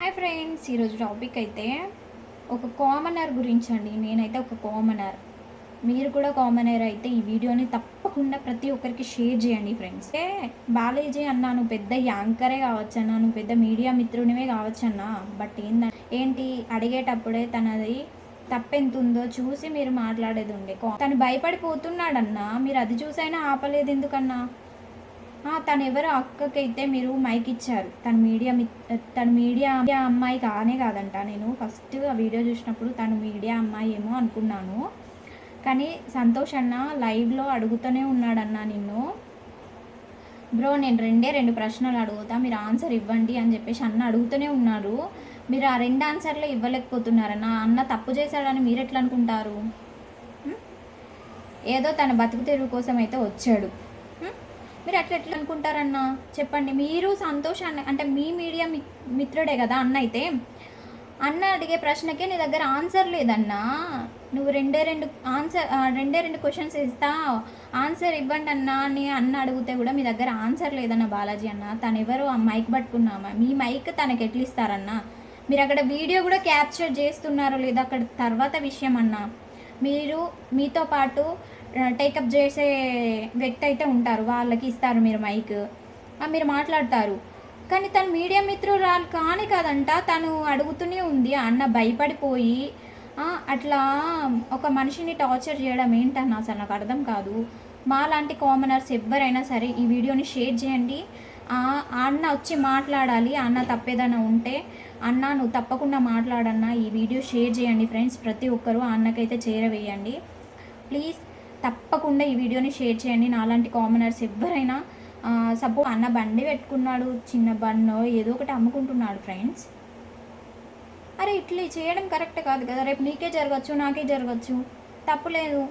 Hi friends, ఈరోజు topic అయితే ఒక కామనర్ గురించి అండి. నేనైతే ఒక కామనర్, మీరు కూడా కామనర్ అయితే ఈ వీడియోని తప్పకుండా ప్రతి ఒక్కరికి షేర్ చేయండి ఫ్రెండ్స్. బాలేజీ అన్నా నువ్వు పెద్ద యాంకరే కావచ్చన్నా, నువ్వు పెద్ద మీడియా మిత్రునివే కావచ్చన్నా, బట్ ఏంటి అడిగేటప్పుడే తనది తప్పెంతుందో చూసి మీరు మాట్లాడేది ఉండే. తను భయపడిపోతున్నాడన్నా, మీరు అది చూసైనా ఆపలేదు ఎందుకన్నా? తను ఎవరో అక్కకైతే మీరు మైక్ ఇచ్చారు. తను మీడియా అమ్మాయి కానే కాదంట. నేను ఫస్ట్ ఆ వీడియో చూసినప్పుడు తను మీడియా అమ్మాయి ఏమో అనుకున్నాను. కానీ సంతోష్ అన్న లైవ్లో అడుగుతూనే ఉన్నాడన్నా నిన్ను, బ్రో నేను రెండు ప్రశ్నలు అడుగుతా, మీరు ఆన్సర్ ఇవ్వండి అని చెప్పేసి అన్న అడుగుతూనే ఉన్నారు. మీరు ఆ 2 ఆన్సర్లు ఇవ్వలేకపోతున్నారన్న. అన్న తప్పు చేశాడని మీరు ఎట్లా అనుకుంటారు? ఏదో తన బతుకు తెరువు కోసం అయితే వచ్చాడు. మీరు ఎట్లా అనుకుంటారన్నా చెప్పండి. మీరు సంతోషాన్ని అంటే మీ మీడియా మిత్రుడే కదా అన్న. అయితే అన్న అడిగే ప్రశ్నకే నీ దగ్గర ఆన్సర్ లేదన్నా. నువ్వు రెండే రెండు క్వశ్చన్స్ ఇస్తా, ఆన్సర్ ఇవ్వండి అన్నా అని అన్న అడిగితే కూడా మీ దగ్గర ఆన్సర్ లేదన్న బాలాజీ అన్న. తను ఎవరు ఆ మైక్ పట్టుకున్నామా? మీ మైక్ తనకి ఎట్లా ఇస్తారన్నా? మీరు అక్కడ వీడియో కూడా క్యాప్చర్ చేస్తున్నారో లేదా అక్కడ తర్వాత విషయం అన్నా. మీతో పాటు టేకప్ చేసే వ్యక్తి అయితే ఉంటారు, వాళ్ళకి ఇస్తారు మీరు మైక్, మీరు మాట్లాడతారు. కానీ తను మీడియా మిత్రురాలు కానీ కాదంట. తను అడుగుతూనే ఉంది. అన్న భయపడిపోయి అట్లా ఒక మనిషిని టార్చర్ చేయడం ఏంటన్న అసలు నాకు అర్థం కాదు. మాలాంటి కామనర్స్ ఎవరైనా సరే ఈ వీడియోని షేర్ చేయండి. అన్న వచ్చి మాట్లాడాలి. అన్న తప్పేదన్నా ఉంటే అన్న నువ్వు తప్పకుండా మాట్లాడన్నా. ఈ వీడియో షేర్ చేయండి ఫ్రెండ్స్. ప్రతి ఒక్కరూ అన్నకైతే చేరవేయండి ప్లీజ్. తప్పకుండా ఈ వీడియోని షేర్ చేయండి. నాలాంటి కామనర్స్ ఎవరైనా సపోజ్ అన్న బండి పెట్టుకున్నాడు, చిన్న బండో ఏదో ఒకటి అమ్ముకుంటున్నాడు ఫ్రెండ్స్. అరే ఇట్లా చేయడం కరెక్ట్ కాదు కదా. రేపు నీకే జరగచ్చు, నాకే జరగచ్చు, తప్పులేదు.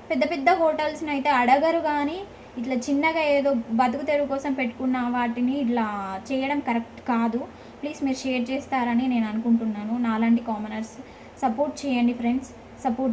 పెద్ద పెద్ద హోటల్స్ని అయితే అడగరు, కానీ ఇట్లా చిన్నగా ఏదో బతుకు తెరువు కోసం పెట్టుకున్న వాటిని ఇట్లా చేయడం కరెక్ట్ కాదు. ప్లీజ్ మీరు షేర్ చేస్తారని నేను అనుకుంటున్నాను. నాలాంటి కామనర్స్ సపోర్ట్ చేయండి ఫ్రెండ్స్. సపోర్ట్